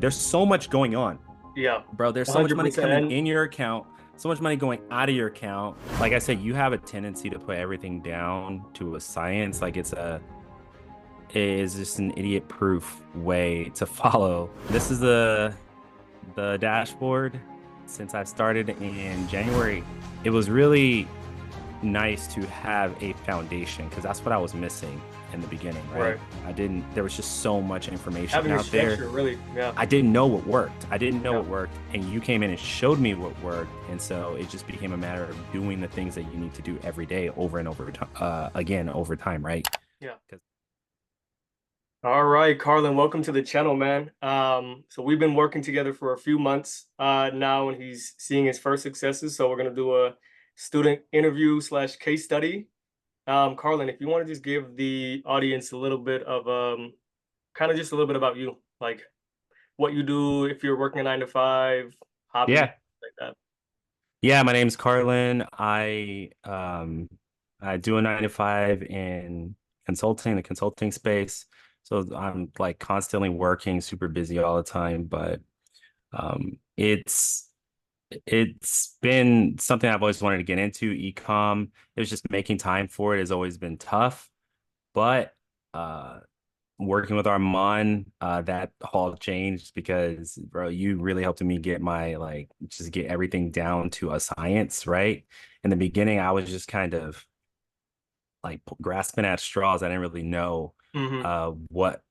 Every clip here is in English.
there's so much going on, Yeah, bro. There's so much money 100%. coming And in your account, so much money going out of your account. Like I said, you have a tendency to put everything down to a science. Like it is just an idiot proof way to follow. This is the dashboard since I started in January. It was really nice to have a foundation because that's what I was missing in the beginning, right? right, There was just so much information having a out there. structure, really. Yeah, I didn't know what worked. I didn't know yeah, what worked. And you came in and showed me what worked. And so it just became a matter of doing the things that you need to do every day over and over again over time, right? yeah. 'Cause- All right, Carlin, welcome to the channel, man. So we've been working together for a few months now, and he's seeing his first successes. So we're gonna do a student interview slash case study. Carlin, if you want to just give the audience a little bit of kind of just a little bit about you, like what you do, if you're working a 9 to 5, hobbies, Yeah. like that. Yeah, my name's Carlin. I do a 9 to 5 in consulting, the consulting space. So I'm like constantly working, super busy all the time, but it's been something I've always wanted to get into, e-com. It was just making time for it has always been tough, but uh working with Armand, that all changed because, bro, you really helped me get my like just get everything down to a science, right? In the beginning, I was just kind of like grasping at straws. I didn't really know Hmm. what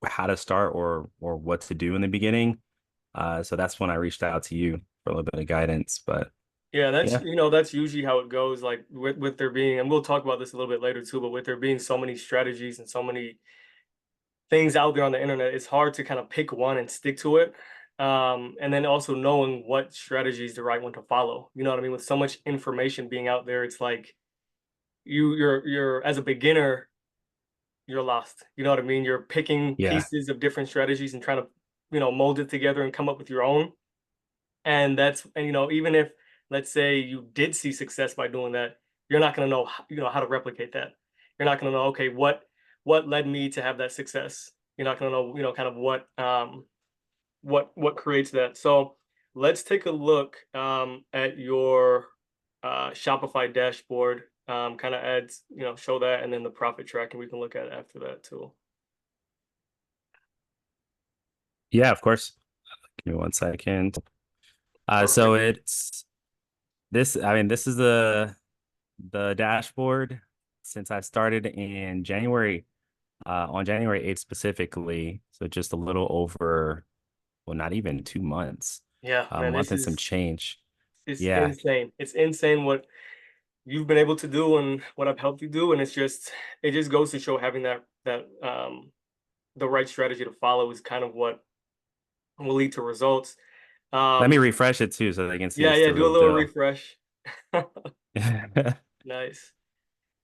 how to start or what to do in the beginning. So that's when I reached out to you for a little bit of guidance. But Yeah, that's yeah, that's usually how it goes. Like with there being, and we'll talk about this a little bit later too, but with there being so many strategies and so many things out there on the internet, it's hard to kind of pick one and stick to it. And then also knowing what strategy is the right one to follow. You know what I mean? With so much information being out there, it's like you're as a beginner, you're lost. You know what I mean? You're picking yeah. pieces of different strategies and trying to, mold it together and come up with your own. And even if let's say you did see success by doing that, you're not going to know how to replicate that. You're not going to know, okay, what led me to have that success. You're not going to know, kind of what creates that. So let's take a look at your Shopify dashboard. Kind of ads, show that, and then the profit tracking we can look at after that too. Yeah, of course. Give me 1 second. So Perfect. it's this, I mean, this is the dashboard since I started in January, on January 8th specifically. So just a little over, well, not even 2 months, Yeah, a man, month and some change. it's Yeah. insane. It's insane what you've been able to do and what I've helped you do, and it just goes to show having that the right strategy to follow is kind of what will lead to results. Let me Um, refresh it too so they can see yeah, it's yeah, the do a real little deal. refresh. Nice.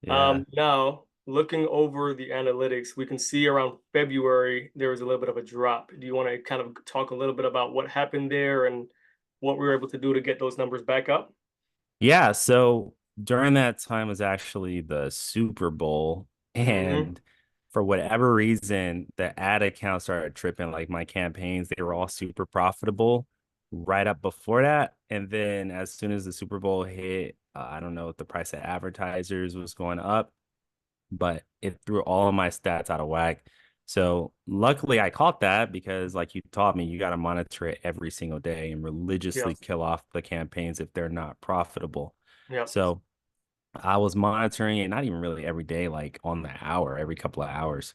Yeah. Now looking over the analytics, we can see around February there was a little bit of a drop. Do you want to kind of talk a little bit about what happened there and what we were able to do to get those numbers back up? Yeah. So during that time was actually the Super Bowl. Hmm. And for whatever reason, the ad accounts started tripping. Like my campaigns, they were all super profitable right up before that. And then as soon as the Super Bowl hit, I don't know if the price of advertisers was going up, but it threw all of my stats out of whack. So luckily I caught that because like you taught me, you got to monitor it every single day and Yeah, religiously kill off the campaigns if they're not profitable. yeah, So I was monitoring it, not even really every day, like on the hour, every couple of hours.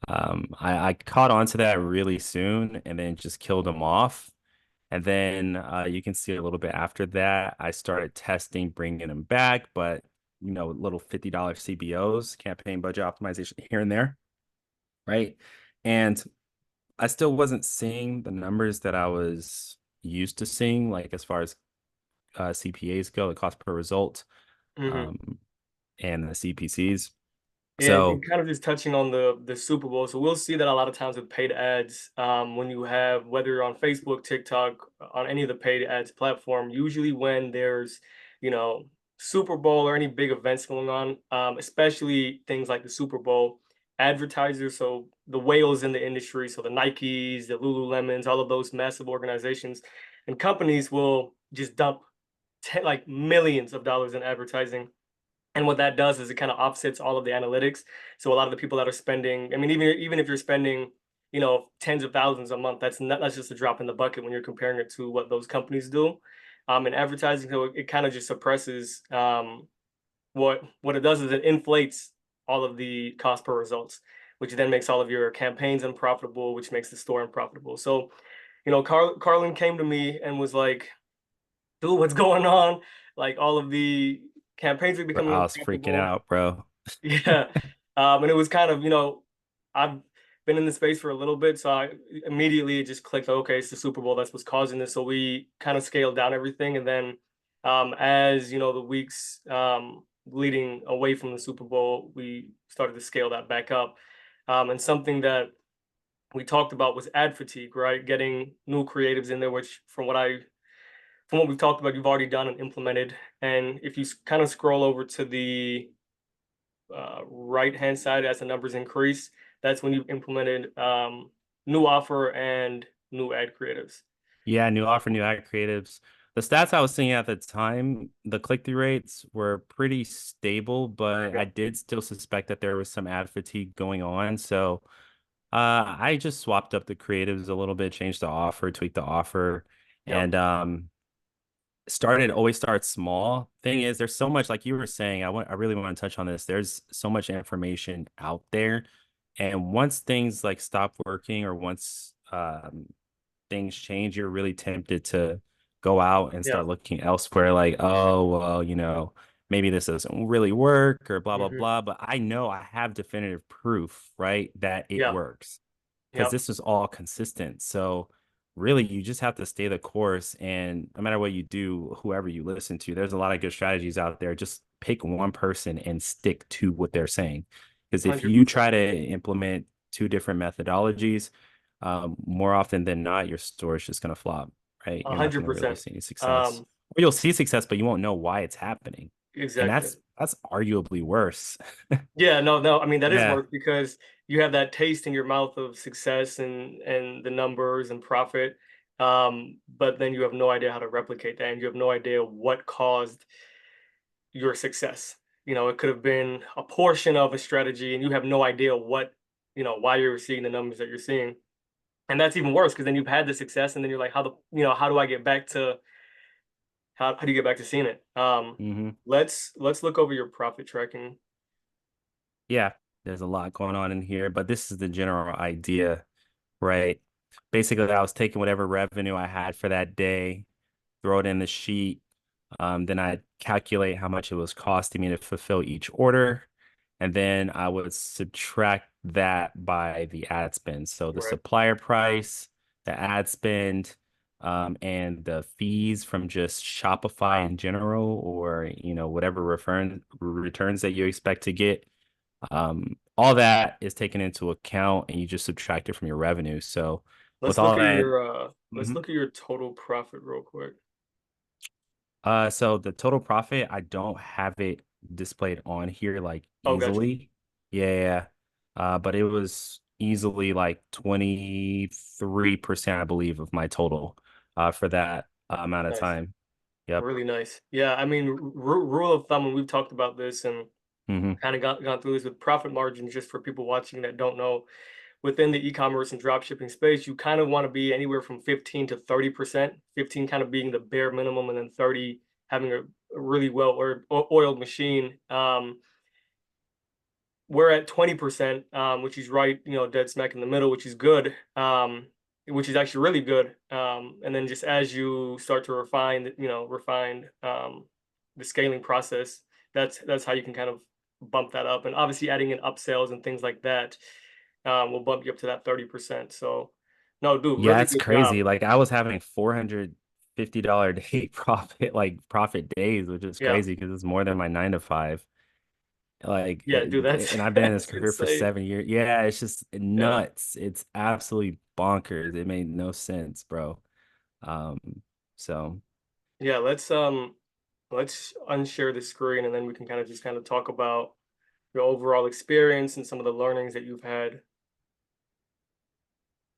I caught on to that really soon and then just killed them off. And then you can see a little bit after that, I started testing bringing them back, but little $50 CBOs, campaign budget optimization here and there, right? And I still wasn't seeing the numbers that I was used to seeing, like as far as CPAs go, the cost per result, hmm um, and the CPCs. yeah. And So kind of just touching on the Super Bowl. So we'll see that a lot of times with paid ads, when you have whether you're on Facebook, TikTok, on any of the paid ads platform, usually when there's you know Super Bowl or any big events going on, especially things like the Super Bowl. advertisers, so the whales in the industry, so the Nikes, the Lululemons, all of those massive organizations and companies will just dump like millions of dollars in advertising. And what that does is it kind of offsets all of the analytics. So a lot of the people that are spending, I mean, even if you're spending, tens of thousands a month, that's just a drop in the bucket when you're comparing it to what those companies do. In advertising, so it kind of just suppresses what it does is it inflates all of the cost per results, which then makes all of your campaigns unprofitable, which makes the store unprofitable. So, Carlin came to me and was like, dude, what's going on? Like all of the campaigns are Bro, becoming I was freaking unprofitable. out, bro. Yeah. And it was kind of, I've been in the space for a little bit, so I immediately just clicked, okay, it's the Super Bowl, that's what's causing this. So we kind of scaled down everything. And then as the weeks leading away from the Super Bowl, we started to scale that back up. And something that we talked about was ad fatigue, right? Getting new creatives in there, which from what we've talked about, you've already done and implemented. And if you kind of scroll over to the right hand side as the numbers increase, that's when you've implemented new offer and new ad creatives. Yeah, new offer, new ad creatives. The stats I was seeing at the time, the click-through rates were pretty stable, but Yeah. I did still suspect that there was some ad fatigue going on. So I just swapped up the creatives a little bit, changed the offer, tweaked the offer, Yep. and always start small. Thing is, there's so much, like you were saying, I really want to touch on this. There's so much information out there. And once things like stop working or once things change, you're really tempted to go out and Yeah. start looking elsewhere, like, oh, well, maybe this doesn't really work or blah, blah, Hmm. blah. But I know I have definitive proof, right, that it Yeah. works because Yep. this was all consistent. So really, you just have to stay the course. And no matter what you do, whoever you listen to, there's a lot of good strategies out there. Just pick one person and stick to what they're saying. Because if you 100%. try to implement two different methodologies, more often than not, your store is just going to flop, right? A You're not hundred going to really percent. see any success. Um, Or you'll see success, but you won't know why it's happening. And exactly. that's arguably worse. Yeah, no, no. I mean, that is Yeah. work because you have that taste in your mouth of success and the numbers and profit. But then you have no idea how to replicate that, and you have no idea what caused your success. It could have been a portion of a strategy, and you have no idea why you're seeing the numbers that you're seeing. And that's even worse because then you've had the success, and then you're like, how do I get back to how do you get back to seeing it? Hmm. Let's look over your profit tracking. Yeah. There's a lot going on in here, but this is the general idea, right? Basically, I was taking whatever revenue I had for that day, throw it in the sheet. Then I'd calculate how much it was costing me to fulfill each order. And then I would subtract that by the ad spend. So the Right. supplier price, the ad spend, and the fees from just Shopify in general, or whatever returns that you expect to get. All that is taken into account, and you just subtract it from your revenue. So with Let's look all at that, your let's mhm. look at your total profit real quick. So the total profit, I don't have it displayed on here like Oh, gotcha. easily. Yeah. But it was easily like 23%, I believe, of my total for that amount of Nice. time. Yep. Really nice. Yeah, I mean, rule of thumb, and we've talked about this and Hmm. kind of gone through this with profit margins, just for people watching that don't know, within the e-commerce and drop shipping space, you kind of want to be anywhere from 15 to 30%, 15 kind of being the bare minimum, and then 30 having a really well oiled machine. We're at 20%, which is right, dead smack in the middle, which is good, which is actually really good. And then just as you start to refine the scaling process, that's how you can kind of bump that up. And obviously adding in upsells and things like that will bump you up to that 30%. So no, dude, Yeah, really it's good job. crazy. Like I was having $450 a day profit, like profit days, which is Yeah. crazy because it's more than my 9 to 5. Yeah, dude, that's And I've been in this that's career for insane. 7 years. Yeah, it's just Yeah. nuts. It's absolutely bonkers. It made no sense, bro. Um, so Yeah, let's unshare the screen and then we can kind of talk about your overall experience and some of the learnings that you've had.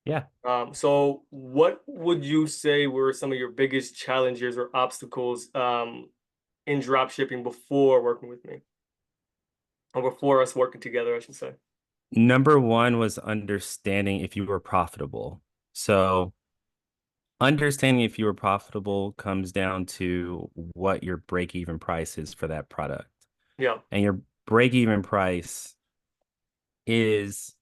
Yeah. So what would you say were some of your biggest challenges or obstacles in drop shipping before working with me, or before us working together, I should say? Number one was understanding if you were profitable. So understanding if you were profitable comes down to what your break-even price is for that product. Yeah. And your break-even price is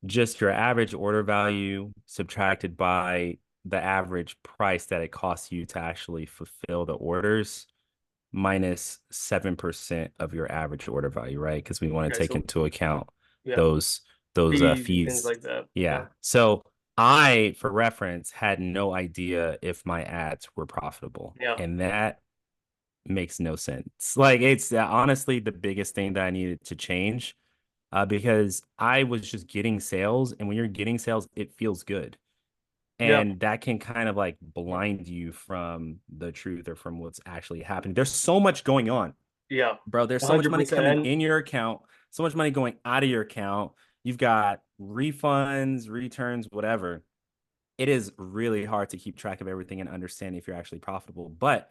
just your average order value subtracted by the average price that it costs you to actually fulfill the orders minus 7% of your average order value, right? Because we want to Okay. take So into account yeah, those fees and things fees. like that. Yeah. Yeah. So I, for reference, had no idea if my ads were profitable, Yeah. and that makes no sense. Like it's honestly the biggest thing that I needed to change, because I was just getting sales, and when you're getting sales, it feels good. Yeah. And that can kind of like blind you from the truth or from what's actually happening. There's so much going on, Yeah. bro. There's so much money 100%. coming And in your account, so much money going out of your account. You've got refunds, returns, whatever. It is really hard to keep track of everything and understand if you're actually profitable. But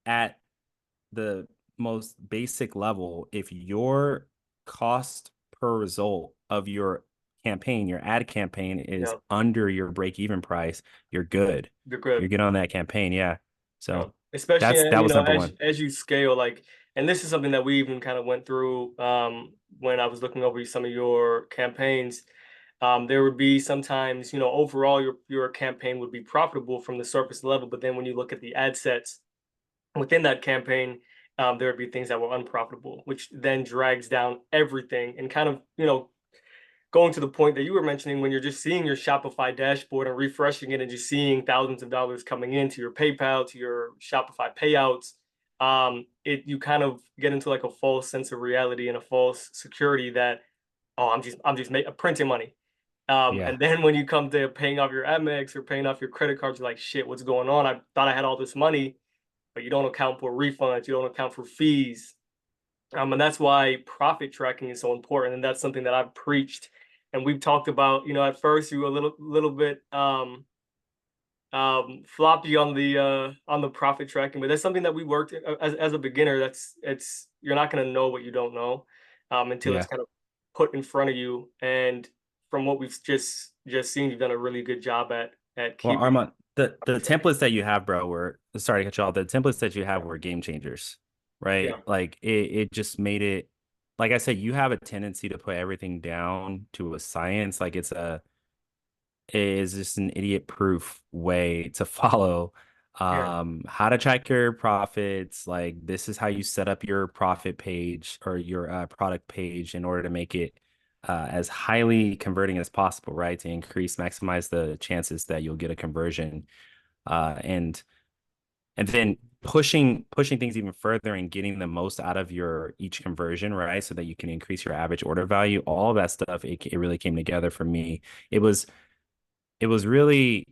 at the most basic level, if your cost per result of your campaign, your ad campaign is yeah, under your break even price, you're good. you're You're good. good on that campaign. Yeah. Yeah. So Especially, that was number one. as you scale, like, and this is something that we even kind of went through when I was looking over some of your campaigns. There would be sometimes, overall your campaign would be profitable from the surface level, but then when you look at the ad sets within that campaign, there would be things that were unprofitable, which then drags down everything and kind of, going to the point that you were mentioning, when you're just seeing your Shopify dashboard and refreshing it and just seeing thousands of dollars coming into your PayPal, to your Shopify payouts, you kind of get into like a false sense of reality and a false security that, oh, I'm just printing money. Yeah. And then when you come to paying off your Amex or paying off your credit cards, you're like, shit, what's going on? I thought I had all this money, but you don't account for refunds, you don't account for fees. And that's why profit tracking is so important. And that's something that I've preached and we've talked about. At first you were a little bit floppy on the profit tracking, but that's something that we worked as a beginner. It's you're not going to know what you don't know until it's Yeah. kind of put in front of you. And from what we've just seen, you've done a really good job at Well, keeping Armand, the profit tracking. templates that you have, bro, were sorry to cut you off. The templates that you have were game changers, right? Yeah, Like it just made it, like I said, you have a tendency to put everything down to a science. Like it is just an idiot proof way to follow yeah, how to track your profits. Like this is how you set up your profit page or your product page in order to make it as highly converting as possible, right? To maximize the chances that you'll get a conversion, and then pushing things even further and getting the most out of your each conversion, right? So that you can increase your average order value. All of that stuff, it really came together for me. It was it was really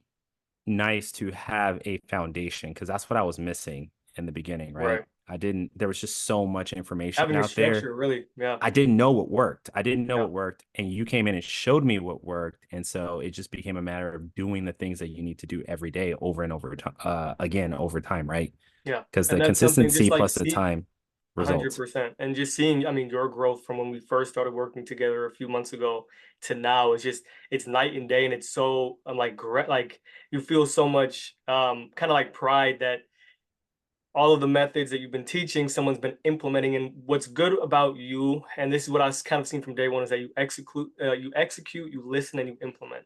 nice to have a foundation because that's what I was missing in the beginning, right? right. There was just so much information Having a out there. structure, really. Yeah, I didn't know what worked. I didn't know yeah, what worked. And you came in and showed me what worked. And so it just became a matter of doing the things that you need to do every day over and over again over time, right? yeah. Because And the that's something just consistency like plus the see time results. 100%. And just seeing, I mean, your growth from when we first started working together a few months ago to now is just, it's night and day. And it's so, I'm like, like you feel so much kind of like pride that all of the methods that you've been teaching, someone's been implementing. And what's good about you, and this is what I've kind of seen from day one, is that you listen, and you implement.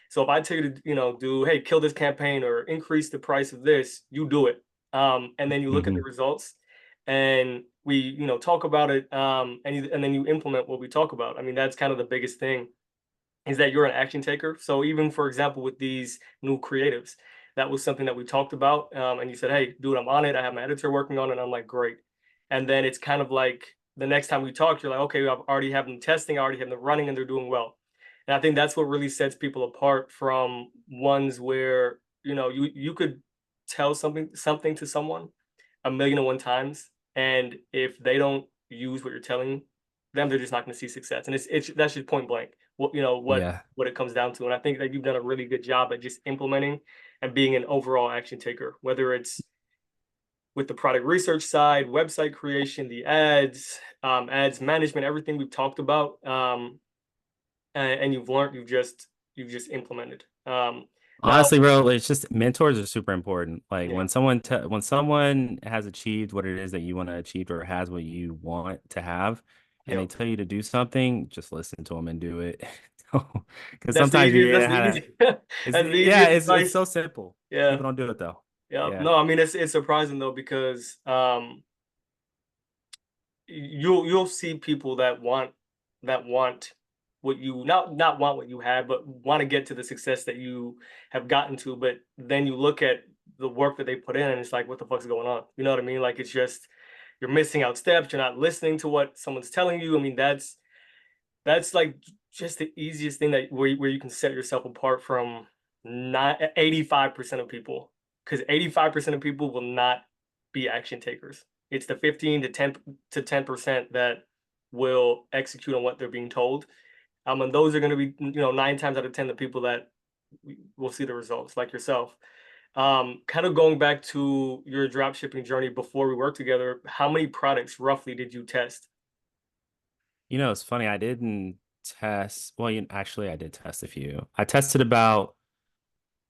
So if I tell you to, do, hey, kill this campaign or increase the price of this, you do it. And then you look at the Hmm. results and we, talk about it. And then you implement what we talk about. I mean, that's kind of the biggest thing, is that you're an action taker. So even, for example, with these new creatives, that was something that we talked about. And you said, hey, dude, I'm on it. I have my editor working on it. And I'm like, great. And then it's kind of like the next time we talk, you're like, okay, I've already have them testing, I already have them running, and they're doing well. And I think that's what really sets people apart from ones where, you could tell something to someone a million and one times. And if they don't use what you're telling them, they're just not going to see success. And it's that's just point blank. What you know Yeah. what it comes down to. And I think that you've done a really good job at just implementing and being an overall action taker, whether it's with the product research side, website creation, the ads, ads management, everything we've talked about, and you've learned, you've just implemented. Now, Honestly, bro, it's just mentors are super important. Like yeah, when someone has achieved what it is that you want to achieve or has what you want to have, and yeah, they tell you to do something, just listen to them and do it. Because that's the sometimes easiest. you That's the have easy. it's That's the yeah, easiest it's advice. so simple. Yeah, People don't do it though. yeah. Yeah. No, I mean it's surprising though because you'll see people that want what you not want what you have, but want to get to the success that you have gotten to. But then you look at the work that they put in, and it's like, what the fuck's going on? You know what I mean? Like it's just you're missing out steps. You're not listening to what someone's telling you. I mean, that's like just the easiest thing that where you can set yourself apart from not 85% of people, because 85% of people will not be action takers. It's the 15 to 10% that will execute on what they're being told. And those are going to be, nine times out of 10, the people that will see the results, like yourself. Kind of going back to your drop shipping journey before we worked together, how many products roughly did you test? It's funny. I didn't test. Well, actually, I did test a few. I tested about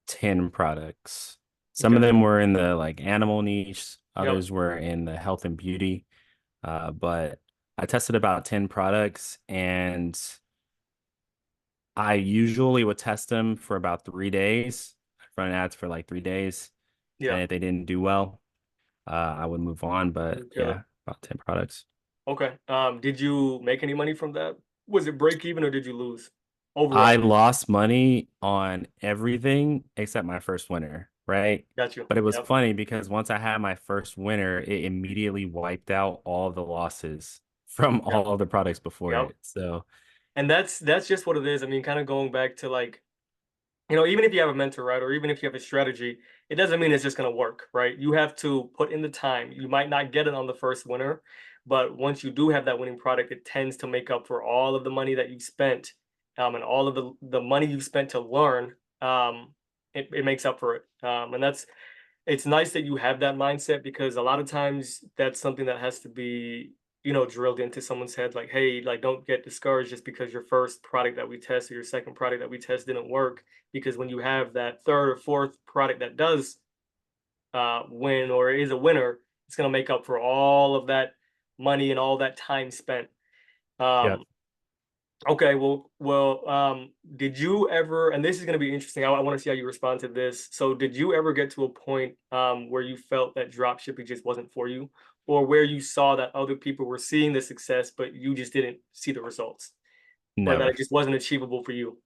10 products. Some Okay. of them were in the like animal niche, Yep. others were in the health and beauty. But I tested about 10 products and I usually would test them for about 3 days. I'd run ads for like 3 days. Yeah. And if they didn't do well, I would move on. You But would kill it. yeah, about 10 products. Okay. Did you make any money from that? Was it break even or did you lose I overall? lost money on everything except my first winner, right? Got you. But it was Yep. funny because once I had my first winner, it immediately wiped out all the losses from Yep. all of the products before Yep. it. So, And that's just what it is. I mean, kind of going back to like, even if you have a mentor, right, or even if you have a strategy, it doesn't mean it's just going to work, right? You have to put in the time. You might not get it on the first winner, but once you do have that winning product, it tends to make up for all of the money that you've spent, and all of the money you've spent to learn. It makes up for it, and it's nice that you have that mindset because a lot of times that's something that has to be, drilled into someone's head. Like, hey, like don't get discouraged just because your first product that we test or your second product that we test didn't work. Because when you have that third or fourth product that does win or is a winner, it's going to make up for all of that money and all that time spent. yeah. Um, Okay, did you ever, and this is going to be interesting. I want to see how you respond to this. So, did you ever get to a point where you felt that drop shipping just wasn't for you, or where you saw that other people were seeing the success, but you just didn't see the results, or that Never. it just wasn't achievable for you?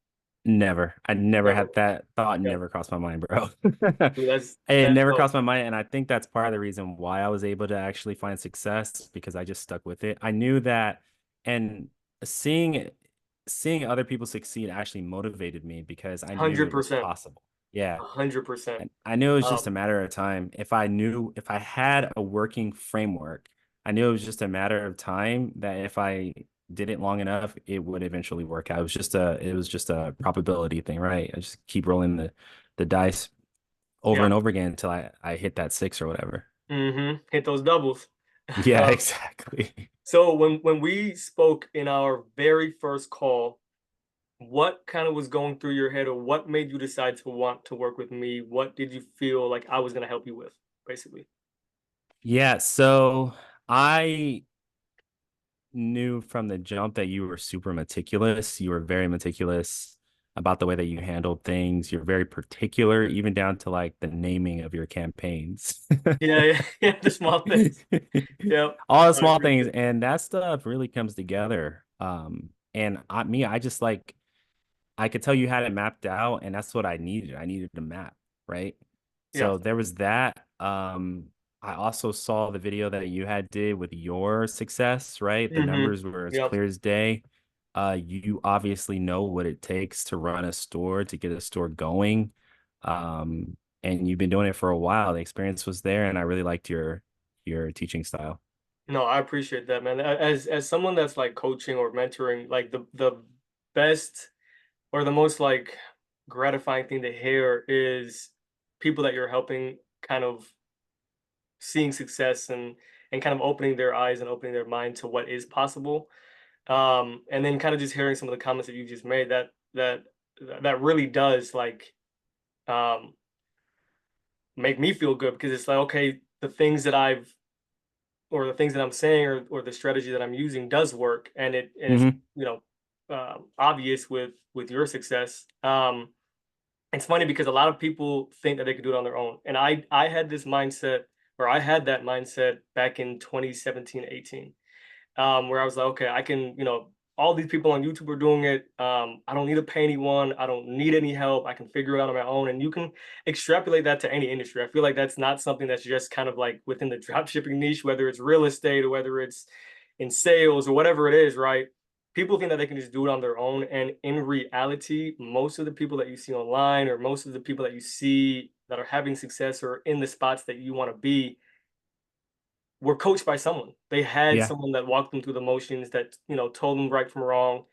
Never. I never Never. had that thought Yeah, never crossed my mind, bro. dude, It that's never dope. crossed my mind. And I think that's part of the reason why I was able to actually find success because I just stuck with it. I knew that and seeing seeing other people succeed actually motivated me because I knew Hundred it was percent. possible. Yeah. 100%. And I knew it was just a Um, matter of time. If I had a working framework, I knew it was just a matter of time that if I did it long enough, it would eventually work out. It was just a probability thing, right? I just keep rolling the dice over yeah. and over again until I hit that six or whatever. Hit those doubles. Yeah, exactly. So when we spoke in our very first call, what kind of was going through your head, or what made you decide to want to work with me? What did you feel like I was going to help you with, basically? Yeah, so I knew from the jump that you were super meticulous. You were very meticulous about the way that you handled things. You're very particular, even down to like the naming of your campaigns. Yeah, yeah, yeah, the small things. Yep, All the I small agree. things, and that stuff really comes together. And I just like I could tell you had it mapped out, and that's what I needed. I needed a map, right? Yeah. So there was that. I also saw the video that you had did with your success, right? The numbers were as Yep. clear as day. You obviously know what it takes to run a store, to get a store going. And you've been doing it for a while. The experience was there, and I really liked your teaching style. No, I appreciate that, man. As someone that's like coaching or mentoring, like the best or the most like gratifying thing to hear is people that you're helping kind of seeing success and kind of opening their eyes and opening their mind to what is possible. And then kind of just hearing some of the comments that you just made, that really does like um make me feel good, because it's like, okay, the things that I've or the things that I'm saying, or the strategy that I'm using does work, and it's, Hmm. you know, obvious with your success. It's funny because a lot of people think that they can do it on their own, and I had this mindset, or I had that mindset back in 2017, 18, where I was like, okay, I can, all these people on YouTube are doing it. I don't need to pay anyone. I don't need any help. I can figure it out on my own. And you can extrapolate that to any industry. I feel like that's not something that's just kind of like within the dropshipping niche, whether it's real estate or whether it's in sales or whatever it is, right? People think that they can just do it on their own. And in reality, most of the people that you see online, or most of the people that you see that are having success or in the spots that you want to be, were coached by someone. They had Yeah. someone that walked them through the motions, that, told them right from wrong.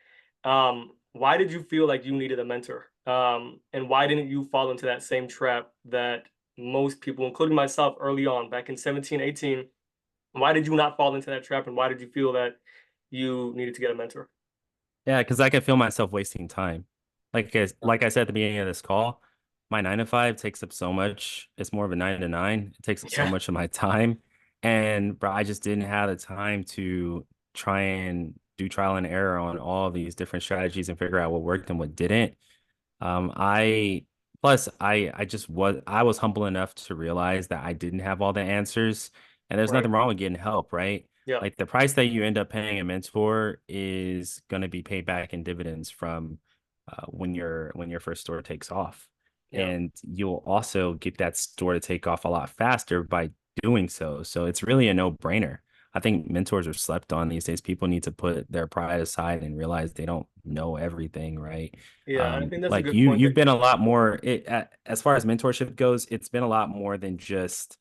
Why did you feel like you needed a mentor? And why didn't you fall into that same trap that most people, including myself early on, back in 17, 18, why did you not fall into that trap? And why did you feel that you needed to get a mentor? Yeah, because I could feel myself wasting time. Like I said at the beginning of this call, my 9 to 5 takes up so much. It's more of a 9 to 9. It takes up so Yeah, much of my time. And bro, I just didn't have the time to try and do trial and error on all these different strategies and figure out what worked and what didn't. I plus I was humble enough to realize that I didn't have all the answers, and there's right. nothing wrong with getting help, right? Yeah, Like the price that you end up paying a mentor is going to be paid back in dividends from when your first store takes off, yeah, and you'll also get that store to take off a lot faster by doing so. So it's really a no-brainer. I think mentors are slept on these days. People need to put their pride aside and realize they don't know everything, right? yeah. I think that's a Like good point you've that been you a made. lot more as far as mentorship goes, it's been a lot more than just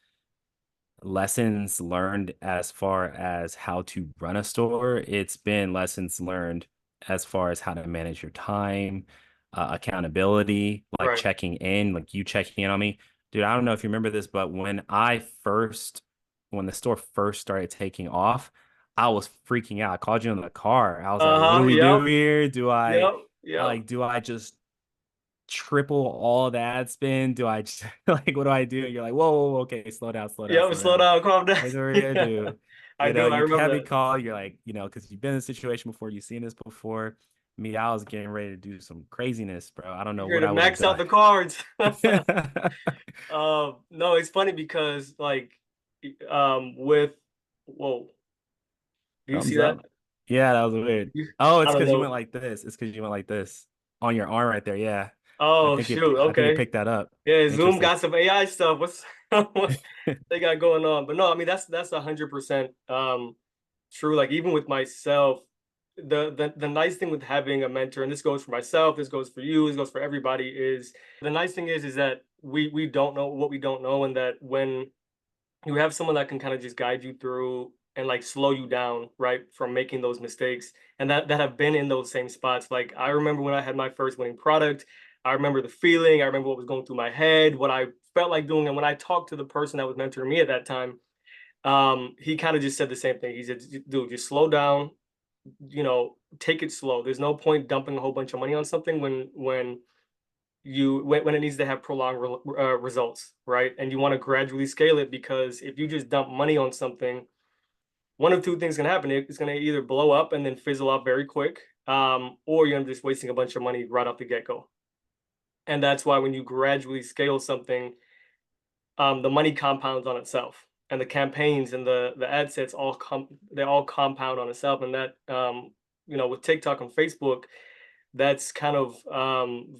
lessons learned as far as how to run a store. It's been lessons learned as far as how to manage your time, accountability, like Right. checking in, like you checking in on me. Dude, I don't know if you remember this, but when the store first started taking off, I was freaking out. I called you in the car. I was like, what do Uh-huh. we Yep. do here? Yep. Yep. Do I just triple all the ad spend? Do I just like what do I do? You're like, whoa, okay, Yep. slow Slow down. down, calm down. Here's what we're gonna Yeah. do. I do. I You have remember me that. call, you're like, because you've been in a situation before, you've seen this before. Me, I was getting ready to do some craziness, bro. I don't know You're what I to would have max out done. the cards. No, it's funny because like, with, whoa, do you see Thumbs that? up. Yeah, that was weird. Oh, I it's don't because you went know. like this. It's because you went like this on your arm right there. Yeah. Oh shoot. I think it Okay. picked that up. Yeah, Zoom Interesting. got some AI stuff. What's what they got going on? But no, I mean that's 100% true. Like even with myself, the nice thing with having a mentor, and this goes for myself, this goes for you, this goes for everybody, is the nice thing is that we don't know what we don't know, and that when you have someone that can kind of just guide you through and like slow you down, right, from making those mistakes, and that have been in those same spots. Like I remember when I had my first winning product, I remember the feeling, I remember what was going through my head, what I felt like doing. And when I talked to the person that was mentoring me at that time, he kind of just said the same thing. He said, dude, just slow down, take it slow. There's no point dumping a whole bunch of money on something when it needs to have prolonged results, right? And you want to gradually scale it, because if you just dump money on something, one of two things can happen. It's going to either blow up and then fizzle out very quick, or you're just wasting a bunch of money right off the get-go. And that's why when you gradually scale something, the money compounds on itself, and the campaigns and the ad sets they all compound on itself. And that, with TikTok and Facebook, that's kind of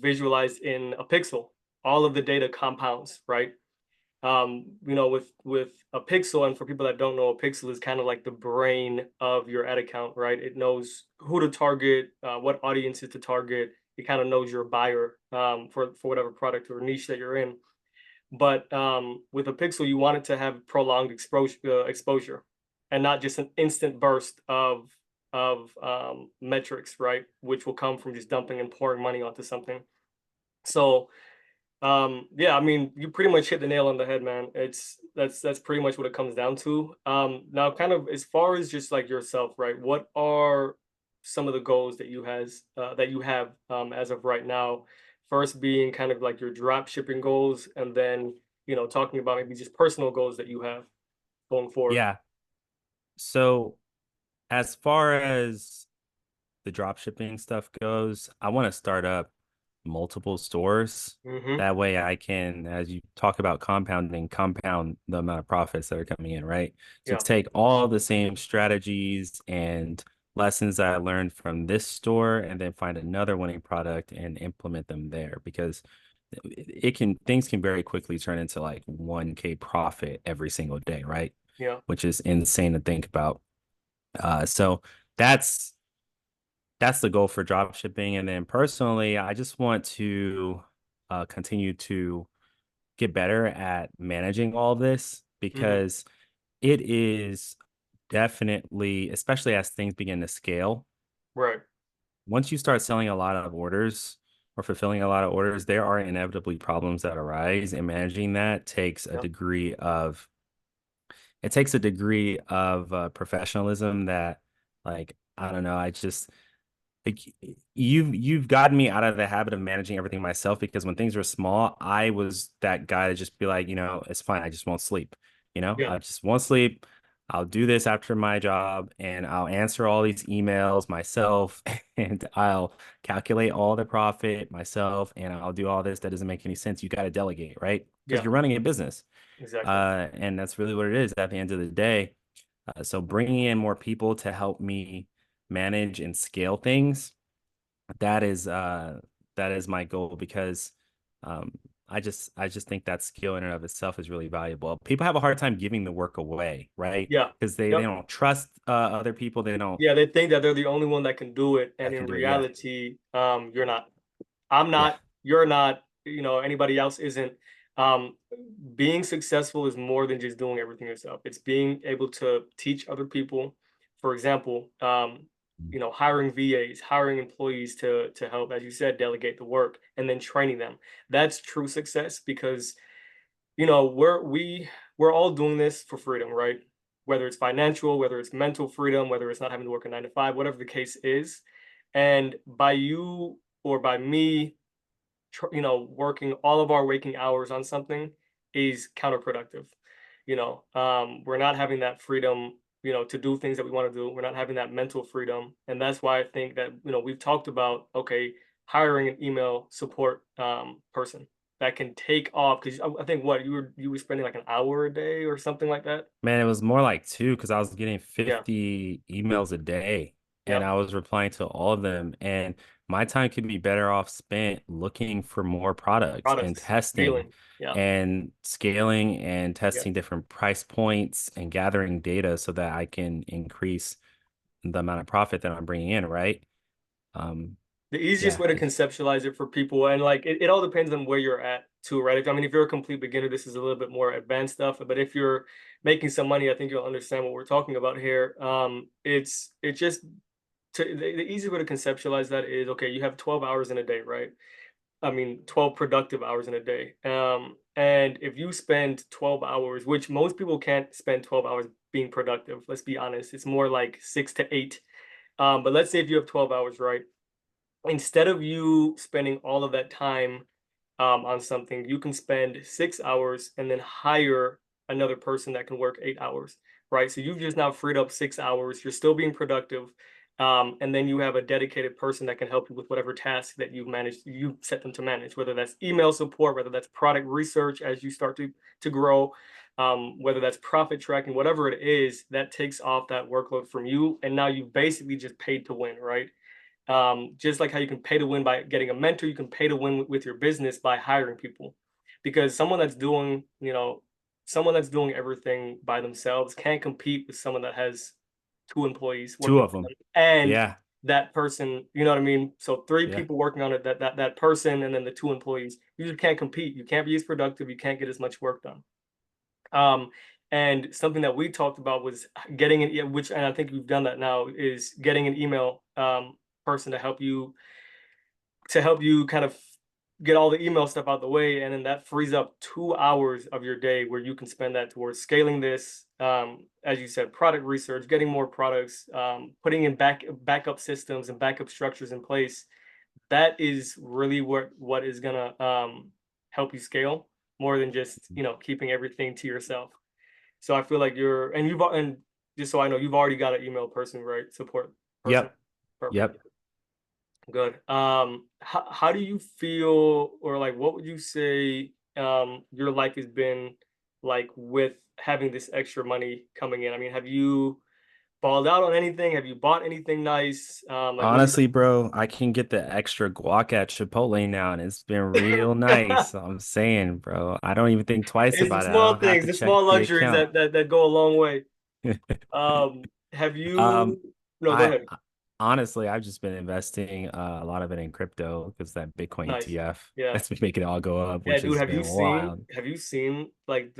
visualized in a pixel. All of the data compounds, right? With a pixel, and for people that don't know, a pixel is kind of like the brain of your ad account, right? It knows who to target, what audiences to target. It kind of knows your buyer, for whatever product or niche that you're in. But with a pixel, you want it to have prolonged exposure. and not just an instant burst of metrics, right? Which will come from just dumping and pouring money onto something. So yeah, I mean, you pretty much hit the nail on the head, man. That's pretty much what it comes down to. Now kind of as far as just like yourself, right? What are some of the goals that you have as of right now? First being kind of like your drop shipping goals, and then talking about maybe just personal goals that you have going forward. Yeah. So as far as the drop shipping stuff goes, I want to start up multiple stores. Mm-hmm. That way I can, as you talk about compounding, compound the amount of profits that are coming in, right? So Yeah, take all the same strategies and lessons that I learned from this store and then find another winning product and implement them there because things can very quickly turn into like 1K profit every single day, right? yeah. Which is insane to think about. So that's that's the goal for drop shipping. And then personally, I just want to continue to get better at managing all of this Mm-hmm. because it is definitely, especially as things begin to scale, Right. once you start selling a lot of orders or fulfilling a lot of orders, there are inevitably problems that arise, and managing that Yeah. takes a degree of professionalism that, like, I don't know, like you've gotten me out of the habit of managing everything myself because when things were small, I was that guy to just be like, it's fine. I just won't sleep. Yeah. I just won't sleep. I'll do this after my job and I'll answer all these emails myself and I'll calculate all the profit myself and I'll do all this that doesn't make any sense. You got to delegate, right? Because Yeah. you're running a business. Exactly. And that's really what it is at the end of the day. So bringing in more people to help me manage and scale things that is uh that is my goal because um I just think that skill in and of itself is really valuable. People have a hard time giving the work away, right? Yeah. Because they Yep. don't trust other people. They don't Yeah, they think that they're the only one that can do it, and that in can do it. Yeah. reality, you're not. I'm Yeah. not, you're not, anybody else isn't. Um, Being successful is more than just doing everything yourself. It's being able to teach other people. For example, hiring VAs, hiring employees to help, as you said, delegate the work, and then training them. That's true success because we're all doing this for freedom, right? Whether it's financial, whether it's mental freedom, whether it's not having to work a 9 to 5, whatever the case is. And by you or by me, working all of our waking hours on something is counterproductive. We're not having that freedom, to do things that we want to do. We're not having that mental freedom. And that's why I think that, we've talked about, okay, hiring an email support person that can take off because I think what you were spending like an hour a day or something like that. Man, it was more like two because I was getting Yeah. 50 emails a day and Yep. I was replying to all of them. And my time could be better off spent looking for more products and Products, testing scaling. Yeah. and scaling and Yeah. testing different price points and gathering data so that I can increase the amount of profit that I'm bringing in, right? Um, The easiest yeah, way to conceptualize it for people, and like it all depends on where you're at too, right? I mean, if you're a complete beginner, this is a little bit more advanced stuff. But if you're making some money, I think you'll understand what we're talking about here. It's just the easy way to conceptualize that is okay, you have 12 hours in a day, right? I mean, 12 productive hours in a day. And if you spend 12 hours, which most people can't spend 12 hours being productive, let's be honest, it's more like 6 to 8. But let's say if you have 12 hours, right? Instead of you spending all of that time on something, you can spend 6 hours and then hire another person that can work 8 hours, right? So you've just now freed up 6 hours. You're still being productive. And then you have a dedicated person that can help you with whatever task that you set them to manage, whether that's email support, whether that's product research as you start to grow, whether that's profit tracking, whatever it is, that takes off that workload from you. And now you've basically just paid to win, right? Just like how you can pay to win by getting a mentor, you can pay to win with your business by hiring people. Because someone that's doing everything by themselves can't compete with someone that has two employees two working of for them. them and Yeah, that person, you know what I mean? So three yeah. people working on it, that person and then the two employees. You just can't compete. You can't be as productive, you can't get as much work done. Um, and something that we talked about was getting an, which, and I think you've done that now, is getting an email person to help you kind of get all the email stuff out the way, and then that frees up 2 hours of your day where you can spend that towards scaling this, as you said, product research, getting more products, putting in backup systems and backup structures in place. That is really what is gonna help you scale more than just keeping everything to yourself. So I feel like and just so I know, you've already got an email person, right? Support person. Yep. Perfect. Yep. Good. How do you feel, or like, what would you say your life has been like with having this extra money coming in? I mean, have you balled out on anything? Have you bought anything nice? Like, what do Honestly, bro, I can get the extra guac at Chipotle now, and it's been real you? nice. I'm saying, bro, I don't even think twice It's the about it. I small don't have things, to the check small the luxuries account. that go a long way. Have Um, you? No, go I ahead. honestly, I've just been investing a lot of it in crypto because that Bitcoin Nice. ETF Yeah. that's been making it all go up, Yeah, which dude, has been wild. have you seen like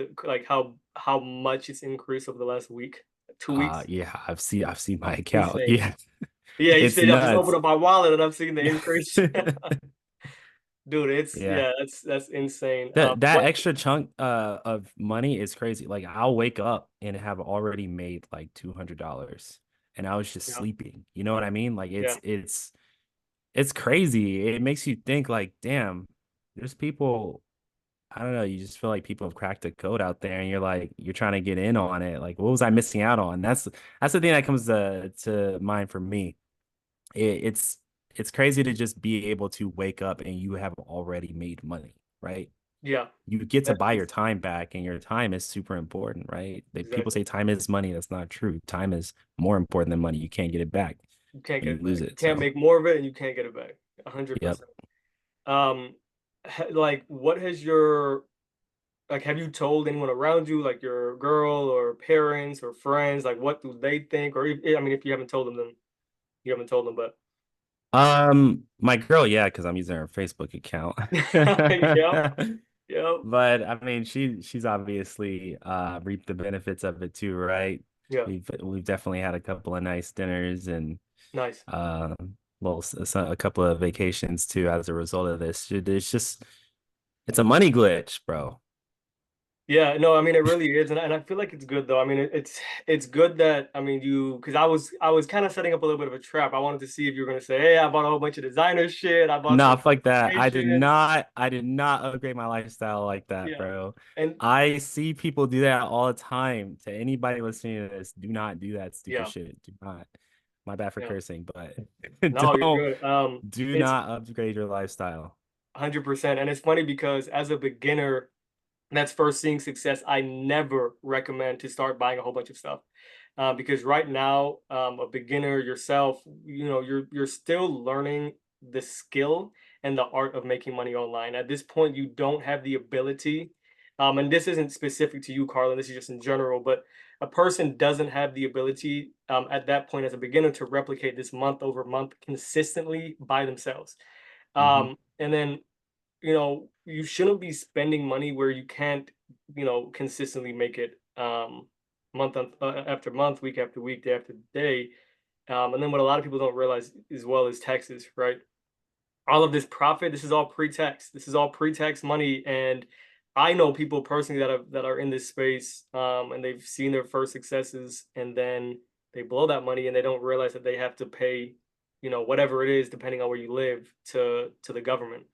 how much it's increased over the last week, 2 weeks? Yeah, I've seen my account. Insane. Yeah, Yeah, you it's said I've just opened nuts. up my wallet and I'm seeing the Yeah. increase. Dude, it's Yeah. yeah, that's insane. That What? extra chunk of money is crazy. Like I'll wake up and have already made like $200 and I was just Yeah, sleeping. You know what I mean? Like yeah, it's crazy. It makes you think like, damn, there's people, I don't know, you just feel like people have cracked the code out there and you're like you're trying to get in on it. Like what was I missing out on? That's the thing that comes to mind for me. It's it's crazy to just be able to wake up and you have already made money, right? yeah. You get to That buy your is time back, and your time is super important, right? People exactly. say time is money. That's not true. Time is more important than money. You can't get it back You can't when get you it lose back. You it. can't So, make more of it, and you can't get it back. A hundred yep. percent. Um, like, what has your like? Have you told anyone around you, like your girl or parents or friends? Like, what do they think? Or I mean, if you haven't told them, then you haven't told them. But My girl, yeah, because I'm using her Facebook account. yep, yep, But I mean, she's obviously reaped the benefits of it too, right? yeah. We've definitely had a couple of nice dinners and Nice. uh, a couple of vacations too as a result of this. It's just it's a money glitch, bro. Yeah, no, I mean it really is, and I feel like it's good though. I mean it's good that I mean you because I was kind of setting up a little bit of a trap. I wanted to see if you were gonna say, hey, I bought a whole bunch of designer shit. I bought some Nah, fuck that. vacation. I did not upgrade my lifestyle like that, Yeah, bro. and I see people do that all the time. To anybody listening to this, do not do that stupid yeah, shit. Do not. My bad for yeah. cursing, but No, you're don't good. do It's not upgrade your lifestyle. 100%, and it's funny because as a beginner that's first seeing success, I never recommend to start buying a whole bunch of stuff. Because right now, a beginner yourself, you're still learning the skill and the art of making money online. At this point, you don't have the ability, and this isn't specific to you, Carlin, this is just in general, but a person doesn't have the ability at that point as a beginner to replicate this month over month consistently by themselves. Hmm. And then you shouldn't be spending money where you can't, consistently make it after month, week after week, day after day. And then what a lot of people don't realize as well is taxes, right? All of this profit, this is all pre-tax. This is all pre-tax money. And I know people personally that are in this space, and they've seen their first successes, and then they blow that money and they don't realize that they have to pay, whatever it is, depending on where you live, to the government.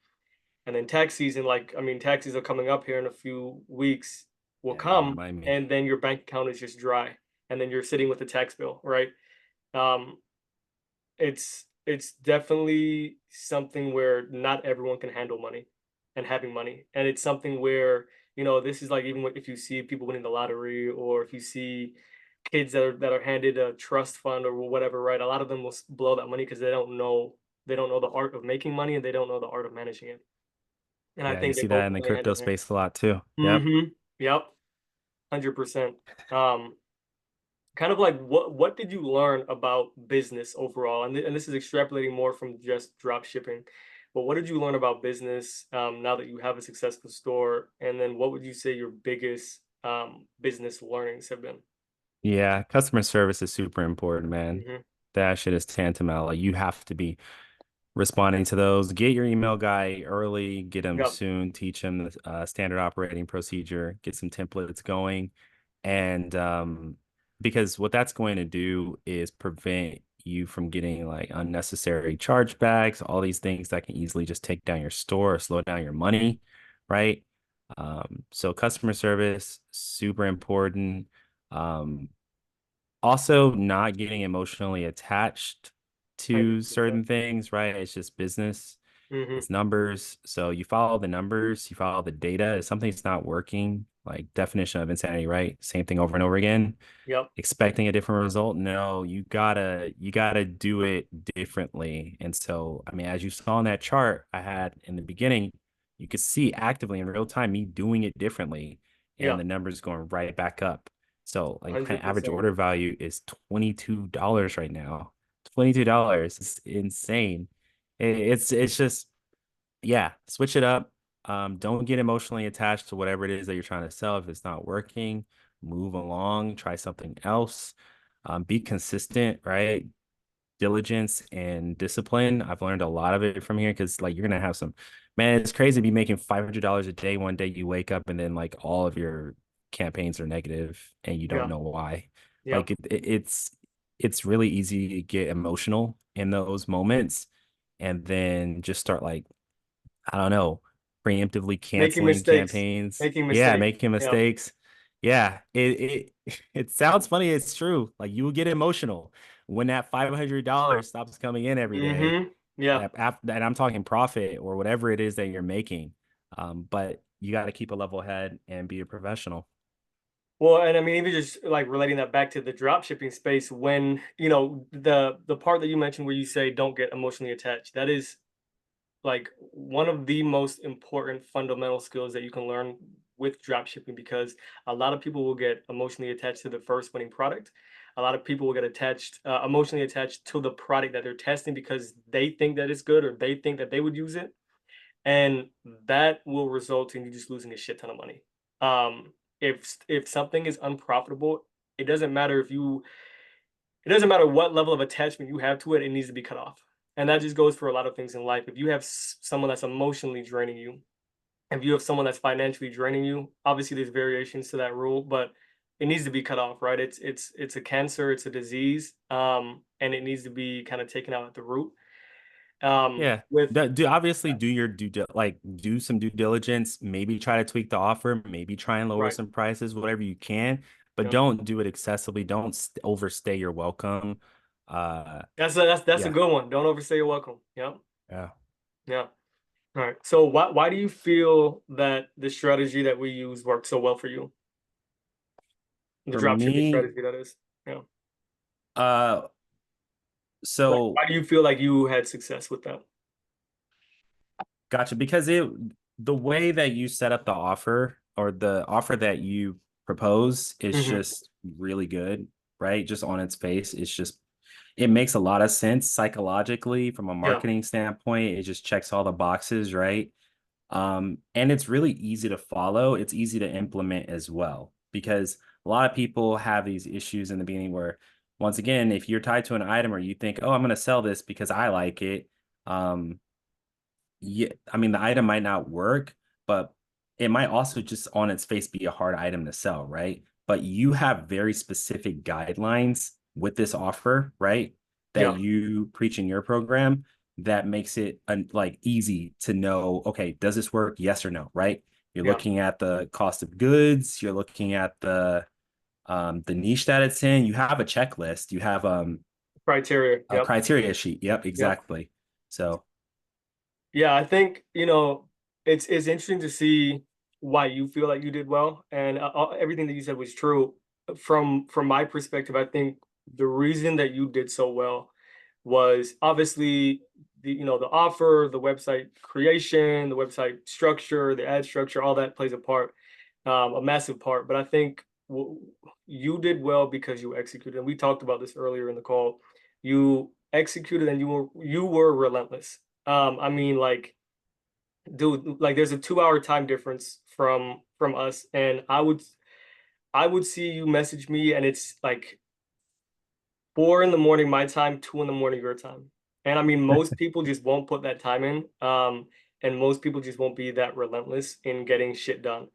And then tax season, like, I mean, taxes are coming up here in a few weeks, will Yeah, don't come, remind me. and then your bank account is just dry, and then you're sitting with a tax bill, right? Um, it's definitely something where not everyone can handle money and having money, and it's something where this is like even if you see people winning the lottery, or if you see kids that are handed a trust fund or whatever, right? A lot of them will blow that money because they don't know the art of making money, and they don't know the art of managing it. And I Yeah, you think they see both that in the play hand crypto in hand. space a lot too. Yep. Mhm. Yep. 100%. Um, kind of like what did you learn about business overall? And this is extrapolating more from just drop shipping. But what did you learn about business now that you have a successful store? And then what would you say your biggest business learnings have been. Yeah, customer service is super important, man. Hmm. That shit is tantamount. Like you have to be responding to those. Get your email guy early, get him Yep. soon, teach him the standard operating procedure, get some templates going. And because what that's going to do is prevent you from getting like unnecessary chargebacks, all these things that can easily just take down your store or slow down your money, right? So customer service, super important. Um, Also, not getting emotionally attached to certain 100%. things, right? It's just business, Hmm. it's numbers. So you follow the numbers, you follow the data. If something's not working, like definition of insanity, right? Same thing over and over again, Yep. expecting a different result. No, you gotta do it differently. And so, I mean, as you saw in that chart I had in the beginning, you could see actively in real time me doing it differently and Yeah. the numbers going right back up. So like my average 100%. order value is $22 right now. $22 is insane. It's just yeah, switch it up. Don't get emotionally attached to whatever it is that you're trying to sell. If it's not working, move along, try something else. Be consistent, right? Diligence and discipline. I've learned a lot of it from here because like you're gonna have some, man, it's crazy to be making $500 a day. One day you wake up and then like all of your campaigns are negative and you don't Yeah. know why. Yeah. Like it's really easy to get emotional in those moments and then just start like I don't know, preemptively Making canceling mistakes. campaigns. Making Yeah, mistakes. making Yeah. mistakes. Yeah, it sounds funny. It's true. Like you will get emotional when that $500 stops coming in every day. Yeah. And I'm talking profit or whatever it is that you're making. But you got to keep a level head and be a professional. Well, and I mean, even just like relating that back to the drop shipping space, when the part that you mentioned where you say don't get emotionally attached, that is like one of the most important fundamental skills that you can learn with drop shipping, because a lot of people will get emotionally attached to the first winning product. A lot of people will get attached, emotionally attached to the product that they're testing because they think that it's good or they think that they would use it, and that will result in you just losing a shit ton of money. If something is unprofitable, it doesn't matter if you it doesn't matter what level of attachment you have to it, it needs to be cut off. And that just goes for a lot of things in life. If you have someone that's emotionally draining you, if you have someone that's financially draining you, obviously there's variations to that rule, but it needs to be cut off, right? It's a cancer, it's a disease, and it needs to be kind of taken out at the root. Yeah. With Obviously do your like do some due diligence, maybe try to tweak the offer, maybe try and lower right, some prices, whatever you can, but yep. don't do it excessively. Don't overstay your welcome. Uh That's a yeah. good one. Don't overstay your welcome. Yep. Yeah. Yeah. All right. So why do you feel that the strategy that we use worked so well for you? The For drop shipping me, strategy, that is. Yeah. uh Why so do you feel like you had success with that? gotcha because the way that you set up the offer or the offer that you propose is Hmm. just really good, right? Just on its face, it makes a lot of sense psychologically from a Yeah. marketing standpoint. It just checks all the boxes, right? And it's really easy to follow. It's easy to implement as well because a lot of people have these issues in the beginning where, once again, if you're tied to an item or you think, oh, I'm going to sell this because I like it, um, yeah, I mean, the item might not work, but it might also just on its face be a hard item to sell, right? But you have very specific guidelines with this offer, right? That Yeah. you preach in your program that makes it like easy to know, okay, does this work? Yes or no, right? You're Yeah. looking at the cost of goods, you're looking at the niche that it's in. You have a checklist, you have Criteria. a Yep. criteria sheet. Yep, Yep. exactly. So Yeah, I think, it's interesting to see why you feel like you did well, and everything that you said was true. From my perspective, I think the reason that you did so well was obviously the offer, the website creation, the website structure, the ad structure, all that plays a part, a massive part. But I think you did well because you executed, and we talked about this earlier in the call. You executed, and you were relentless. I mean, like, dude, like there's a 2 hour time difference from us, and I would see you message me and it's like 4 in the morning my time, 2 in the morning your time. And I mean, most people just won't put that time in. And most people just won't be that relentless in getting shit done.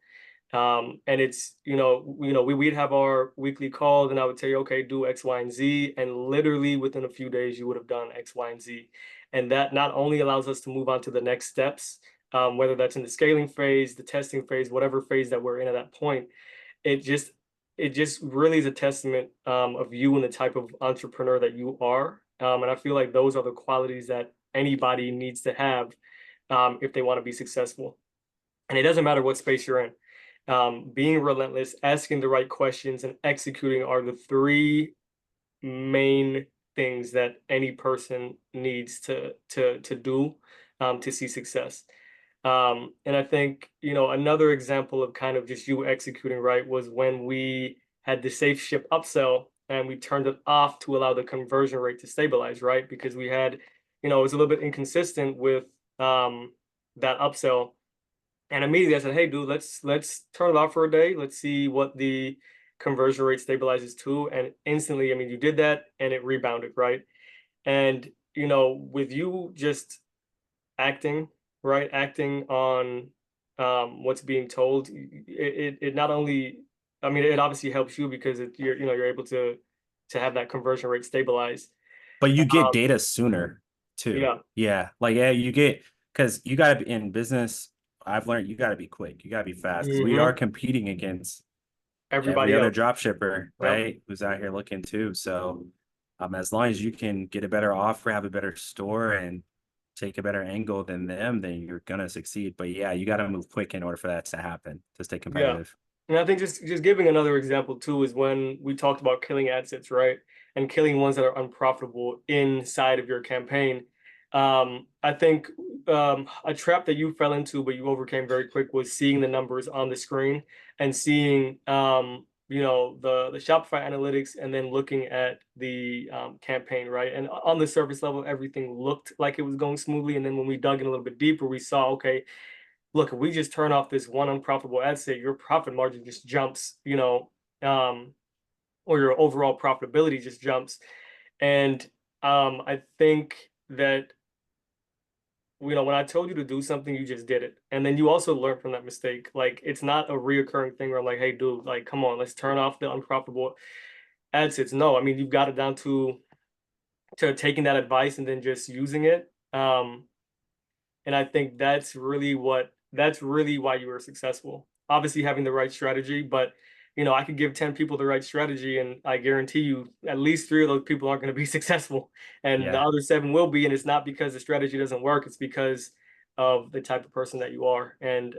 And it's, we'd have our weekly calls and I would tell you, okay, do X, Y, and Z. And literally within a few days, you would have done X, Y, and Z. And that not only allows us to move on to the next steps, whether that's in the scaling phase, the testing phase, whatever phase that we're in at that point, it just it just really is a testament of you and the type of entrepreneur that you are. And I feel like those are the qualities that anybody needs to have if they want to be successful. And it doesn't matter what space you're in. Being relentless, asking the right questions, and executing are the three main things that any person needs to do to see success. And I think, another example of kind of just you executing right was when we had the safe ship upsell and we turned it off to allow the conversion rate to stabilize, right? Because we had, it was a little bit inconsistent with that upsell. And immediately I said, hey, dude, let's turn it off for a day. Let's see what the conversion rate stabilizes to. And instantly, I mean, you did that and it rebounded, right? And, with you just acting, right? Acting on what's being told. It not only, I mean, it obviously helps you because you're able to have that conversion rate stabilize. But you get Um, data sooner too. yeah. Yeah. Like, yeah, you get, because you got to be in business. I've learned you got to be quick. You got to be fast because we are Hmm. competing against every Everybody other else. drop shipper, Yep. right? Who's out here looking too. So, as long as you can get a better offer, have a better store, and take a better angle than them, then you're gonna succeed. But yeah, you got to move quick in order for that to happen to stay Yeah. competitive. And I think just giving another example too is when we talked about killing ad sets, right? And killing ones that are unprofitable inside of your campaign. I think a trap that you fell into, but you overcame very quick, was seeing the numbers on the screen and seeing the Shopify analytics and then looking at the campaign, right? And on the surface level, everything looked like it was going smoothly. And then when we dug in a little bit deeper, we saw, okay, look, if we just turn off this one unprofitable ad set, your profit margin just jumps, um, or your overall profitability just jumps. And I think that, when I told you to do something, you just did it. And then you also learn from that mistake. Like, it's not a reoccurring thing where I'm like, hey, dude, like, come on, let's turn off the unprofitable ad sets. No, I mean, you've got it down to taking that advice and then just using it. And I think that's really why you were successful. Obviously having the right strategy, but I could give 10 people the right strategy and I guarantee you at least 3 of those people aren't going to be successful. And the Yeah. other 7 will be. And it's not because the strategy doesn't work, it's because of the type of person that you are and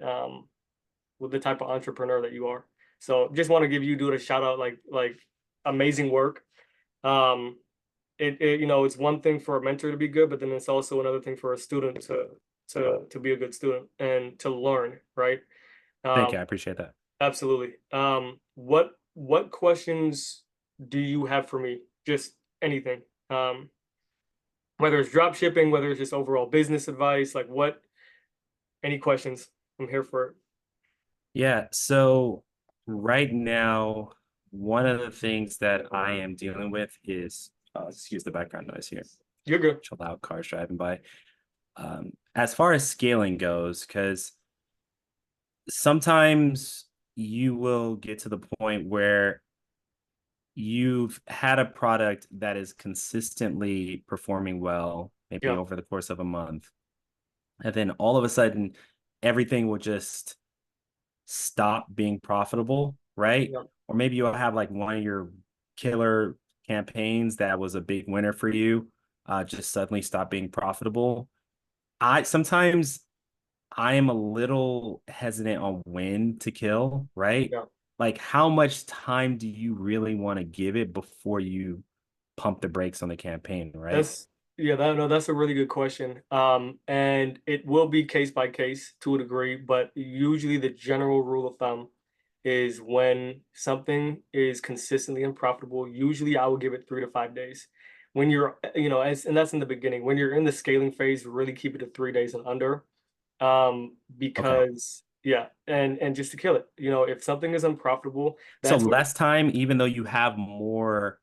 with the type of entrepreneur that you are. So just want to give you dude a shout out, like amazing work. Um it's one thing for a mentor to be good, but then it's also another thing for a student to be a good student and to learn, right? Thank you. Um, I appreciate that. absolutely. What questions do you have for me? Just anything. Whether it's drop shipping, whether it's just overall business advice, like any questions? I'm here for it. Yeah. So right now, one of the things that I am dealing with is, excuse the background noise here. You're good. Chill out, cars driving by. As far as scaling goes, because sometimes you will get to the point where you've had a product that is consistently performing well, maybe Yeah. over the course of a month, and then all of a sudden, everything will just stop being profitable, right? Yeah. Or maybe you'll have like one of your killer campaigns that was a big winner for you, just suddenly stop being profitable. I sometimes I am a little hesitant on when to kill, right? Yeah. Like, how much time do you really want to give it before you pump the brakes on the campaign, right? That's yeah, no, that's a really good question. And it will be case by case to a degree, but usually the general rule of thumb is when something is consistently unprofitable, usually I will give it 3 to 5 days. When you're, and that's in the beginning. When you're in the scaling phase, really keep it to 3 days and under. Okay. Because Yeah, and just to kill it. You know, if something is unprofitable, So that's where less time, even though you have more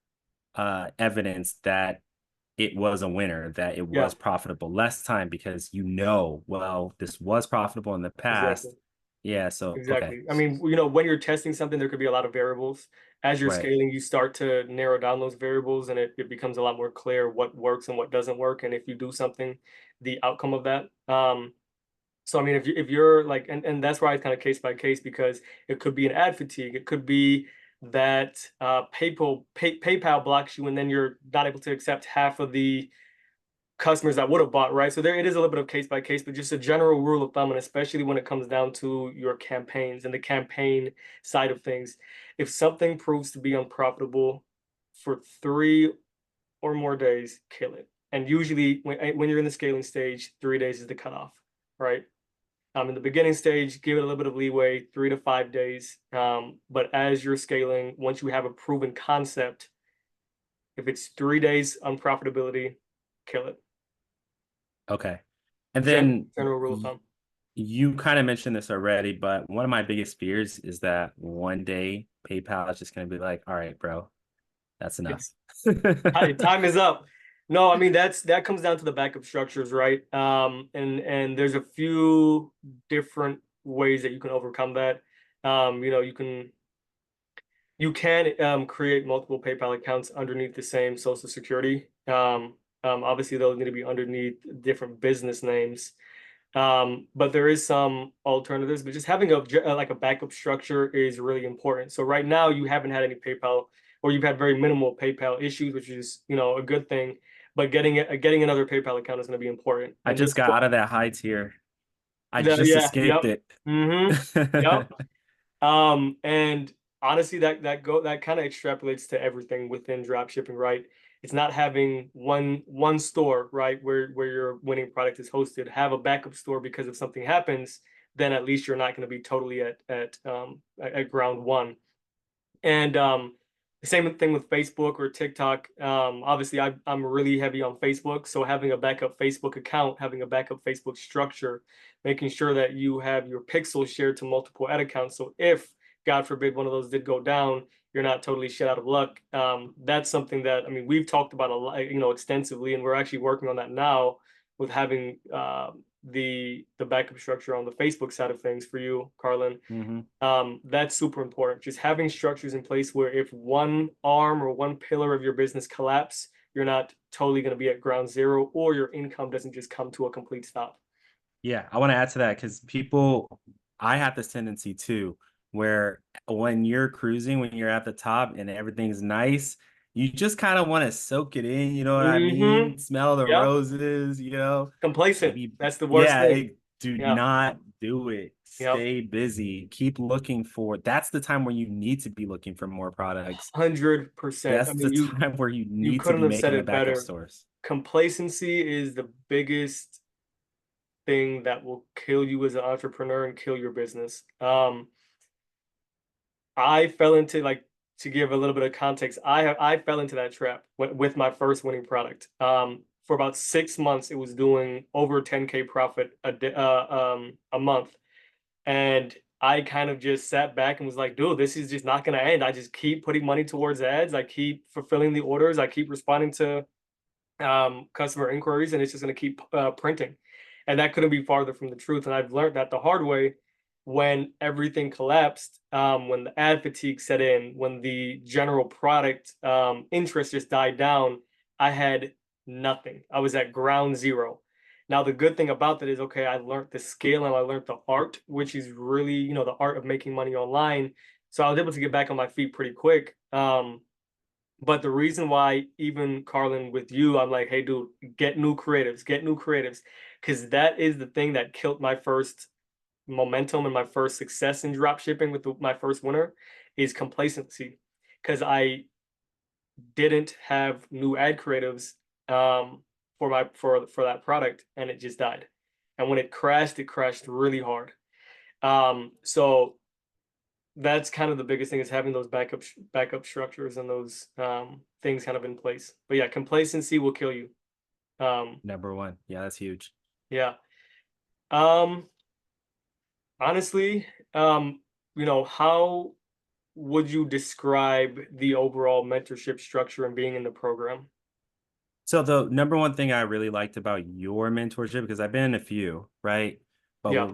evidence that it was a winner, that it yeah, was profitable, less time because you know, well, this was profitable in the exactly. past. Yeah, so okay. Exactly. I mean, you know, when you're testing something, there could be a lot of variables. As you're Right. scaling, you start to narrow down those variables and it becomes a lot more clear what works and what doesn't work. And if you do something, the outcome of that. So I mean, if you're like, and that's why it's kind of case by case because it could be an ad fatigue. It could be that PayPal blocks you and then you're not able to accept half of the customers that would have bought, right? So there it is a little bit of case by case, but just a general rule of thumb, and especially when it comes down to your campaigns and the campaign side of things, if something proves to be unprofitable for 3 or more days, kill it. And usually when you're in the scaling stage, 3 days is the cutoff, right? In the beginning stage, give it a little bit of leeway, 3 to 5 days. But as you're scaling, once you have a proven concept, if it's 3 days unprofitability, kill it. Okay. And then General rule of y- thumb. you kind of mentioned this already, but one of my biggest fears is that one day PayPal is just going to be like, all right, bro, that's enough. It's time is up. No, I mean that comes down to the backup structures, right? And there's a few different ways that you can overcome that. You know, you can create multiple PayPal accounts underneath the same social security. Obviously, those need to be underneath different business names. But there is some alternatives, but just having like a backup structure is really important. So right now you haven't had any PayPal or you've had very minimal PayPal issues, which is, you know, a good thing. But getting another PayPal account is going to be important. I And just just got out of that high tier. I just yeah, escaped yep. it. Mm-hmm. Yep. And honestly, that kind of extrapolates to everything within drop shipping, right? It's not having one store, right, where your winning product is hosted. Have a backup store because if something happens, then at least you're not going to be totally at ground one. And the same thing with Facebook or TikTok. Obviously, I'm really heavy on Facebook, so having a backup Facebook account, having a backup Facebook structure, making sure that you have your pixels shared to multiple ad accounts. So if, God forbid, one of those did go down, you're not totally shit out of luck. That's something that I mean we've talked about a lot, you know, extensively, and we're actually working on that now with having the backup structure on the Facebook side of things for you, Carlin. Hmm. That's super important. Just having structures in place where if one arm or one pillar of your business collapse, you're not totally going to be at ground zero, or your income doesn't just come to a complete stop. Yeah, I want to add to that because I have this tendency too, where when you're cruising, when you're at the top and everything's nice, you just kind of want to soak it in, you know what I Mm-hmm. mean? Smell the Yep. roses, Complacent. maybe, That's the worst yeah, thing. do Yeah. not do it. Yep. Stay busy. Keep looking for, that's the time where you need to be looking for more products. 100%. I That's the mean, time where you you need to couldn't be have said making the it backup better. stores. Complacency is the biggest thing that will kill you as an entrepreneur and kill your business. I fell into like to give a little bit of context. I fell into that trap with my first winning product. For about 6 months, it was doing over 10K profit a month, and I kind of just sat back and was like, dude, this is just not gonna end. I just keep putting money towards ads. I keep fulfilling the orders. I keep responding to customer inquiries, and it's just going to keep printing. And that couldn't be farther from the truth. And I've learned that the hard way when everything collapsed, when the ad fatigue set in, when the general product interest just died down, I had nothing. I was at ground zero. Now, the good thing about that is, okay, I learned the scale and I learned the art, which is really, you know, the art of making money online. So I was able to get back on my feet pretty quick. But the reason why, even Carlin, with you, I'm like, hey, dude, get new creatives, because that is the thing that killed my first momentum and my first success in drop shipping with my first winner is complacency, because I didn't have new ad creatives for that product, and it just died. And when it crashed really hard. So that's kind of the biggest thing is having those backup structures and those things kind of in place. But yeah, complacency will kill you. Um, Number one. Yeah, that's huge. yeah. Um, Honestly, how would you describe the overall mentorship structure and being in the program? So the number one thing I really liked about your mentorship, because I've been in a few, right? But Yeah,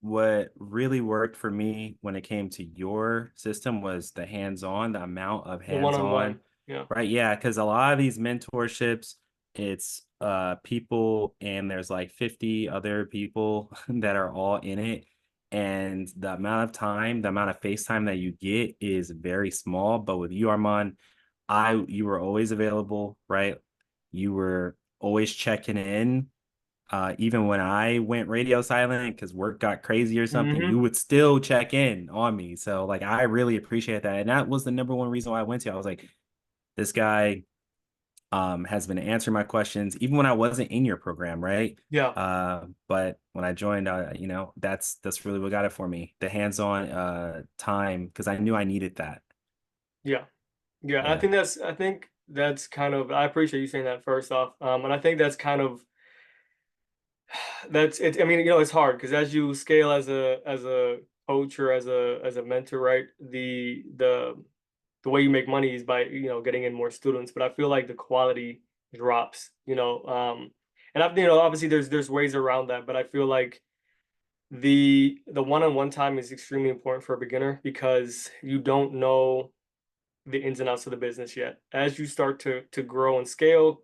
what really worked for me when it came to your system was the hands-on, the amount of the one-on-one. hands-on, Yeah. right? Yeah, because a lot of these mentorships, it's people and there's like 50 other people that are all in it. And the amount of time, the amount of face time that you get is very small. But with you, Armand, you were always available, right? You were always checking in. Even when I went radio silent because work got crazy or something, Mm-hmm. you would still check in on me. So like I really appreciate that. And that was the number one reason why I went to. I was like, this guy has been answering my questions even when I wasn't in your program, right? Yeah. But when I joined, that's really what got it for me. The hands-on time because I knew I needed that. Yeah. Yeah. Yeah. I think that's kind of, I appreciate you saying that first off. And I think that's kind of, that's it. I mean, it's hard because as you scale as a coach or as a mentor, right? The way you make money is by, getting in more students, but I feel like the quality drops, and I've, obviously there's ways around that, but I feel like the one-on-one time is extremely important for a beginner because you don't know the ins and outs of the business yet. As you start to grow and scale,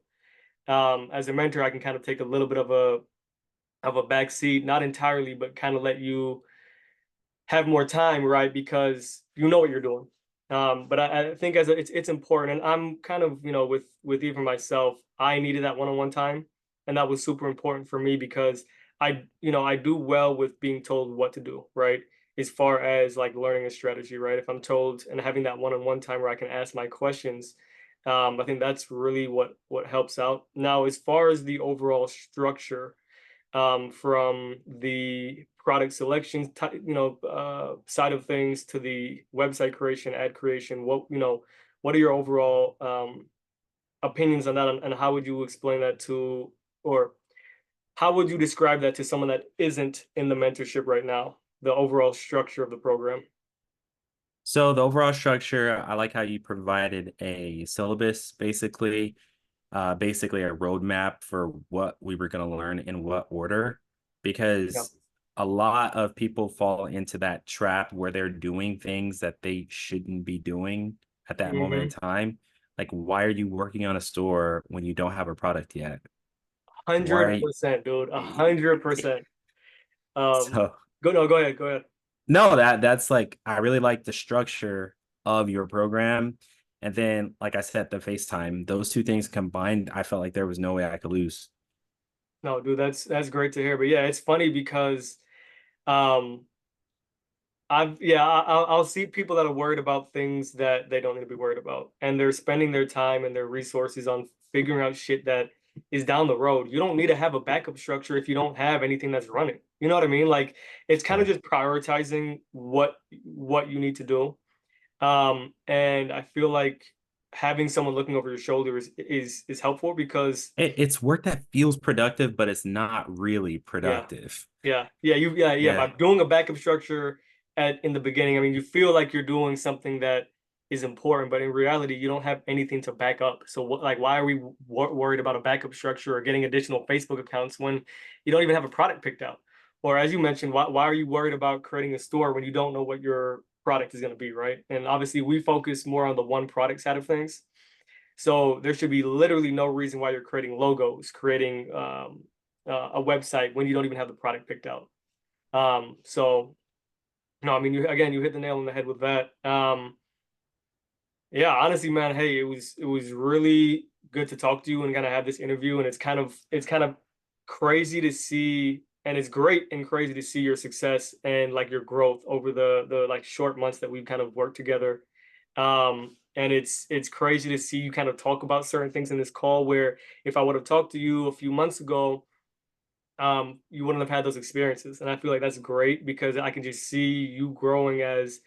as a mentor, I can kind of take a little bit of a back seat, not entirely, but kind of let you have more time, right? Because you know what you're doing. But I think it's important, and I'm kind of, with even myself, I needed that one-on-one time, and that was super important for me because I do well with being told what to do, right? As far as like learning a strategy, right? If I'm told and having that one-on-one time where I can ask my questions, I think that's really what helps out. Now, as far as the overall structure, from the product selection, side of things to the website creation, ad creation. What are your overall opinions on that, and how would you explain that to, or how would you describe that to someone that isn't in the mentorship right now? The overall structure of the program. So the overall structure, I like how you provided a syllabus, basically a roadmap for what we were going to learn in what order, Yeah. because a lot of people fall into that trap where they're doing things that they shouldn't be doing at that moment in Mm-hmm. time. Like, why are you working on a store when you don't have a product yet? Why are Hundred you? percent, dude. 100%. Um, So go ahead, go ahead. no, that's like I really like the structure of your program. And then, like I said, the FaceTime, those two things combined, I felt like there was no way I could lose. No, dude, that's great to hear. But yeah, it's funny because um I'll see people that are worried about things that they don't need to be worried about, and they're spending their time and their resources on figuring out shit that is down the road. You don't need to have a backup structure if you don't have anything that's running. You know what I mean? Like it's kind of Yeah. just prioritizing what you need to do. And I feel like having someone looking over your shoulder is helpful because It's work that feels productive, but it's not really yeah. productive. Yeah. By Yeah. doing a backup structure at in the beginning, I mean, you feel like you're doing something that is important, but in reality, you don't have anything to back up. So, why are we worried about a backup structure or getting additional Facebook accounts when you don't even have a product picked out? Or, as you mentioned, why are you worried about creating a store when you don't know what your product is going to be, right? And obviously, we focus more on the one product side of things. So there should be literally no reason why you're creating logos, creating a website when you don't even have the product picked out. So no, I mean, you hit the nail on the head with that. Yeah, honestly, man, hey, it was really good to talk to you and kind of have this interview, and it's kind of crazy to see, and it's great and crazy to see your success and like your growth over the like short months that we've kind of worked together. And it's crazy to see you kind of talk about certain things in this call where if I would have talked to you a few months ago, you wouldn't have had those experiences. And I feel like that's great because I can just see you growing as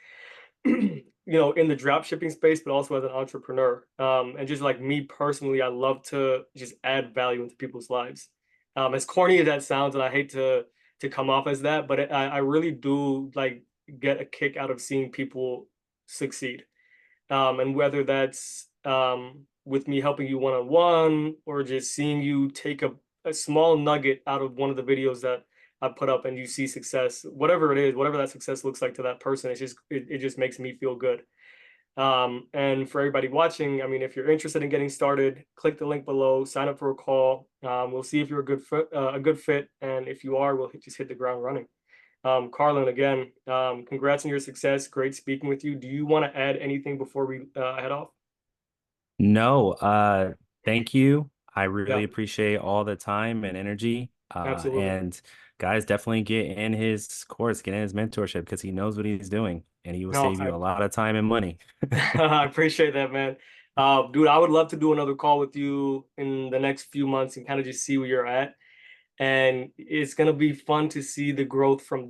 in the drop shipping space, but also as an entrepreneur. And just like me personally, I love to just add value into people's lives. As corny as that sounds, and I hate to come off as that, but I really do like get a kick out of seeing people succeed. And whether that's with me helping you one on one or just seeing you take a small nugget out of one of the videos that I put up and you see success, whatever it is, whatever that success looks like to that person, it just makes me feel good. And for everybody watching, I mean, if you're interested in getting started, click the link below, sign up for a call. We'll see if you're a good fit, and if you are, we'll just hit the ground running. Carlin, again, congrats on your success. Great speaking with you. Do you want to add anything before we head off? No, thank you. I Yeah, really appreciate all the time and energy. absolutely. And guys, definitely get in his course, get in his mentorship because he knows what he's doing and he will No, save you a lot of time and money. I appreciate that, man. Dude, I would love to do another call with you in the next few months and kind of just see where you're at. And it's gonna be fun to see the growth from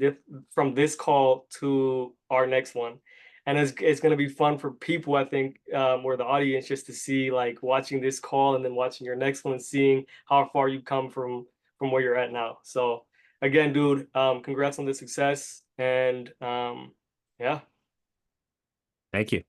this call to our next one. And it's gonna be fun for people, I think, or the audience, just to see like watching this call and then watching your next one and seeing how far you come from where you're at now. So again, dude, congrats on the success and yeah. Thank you.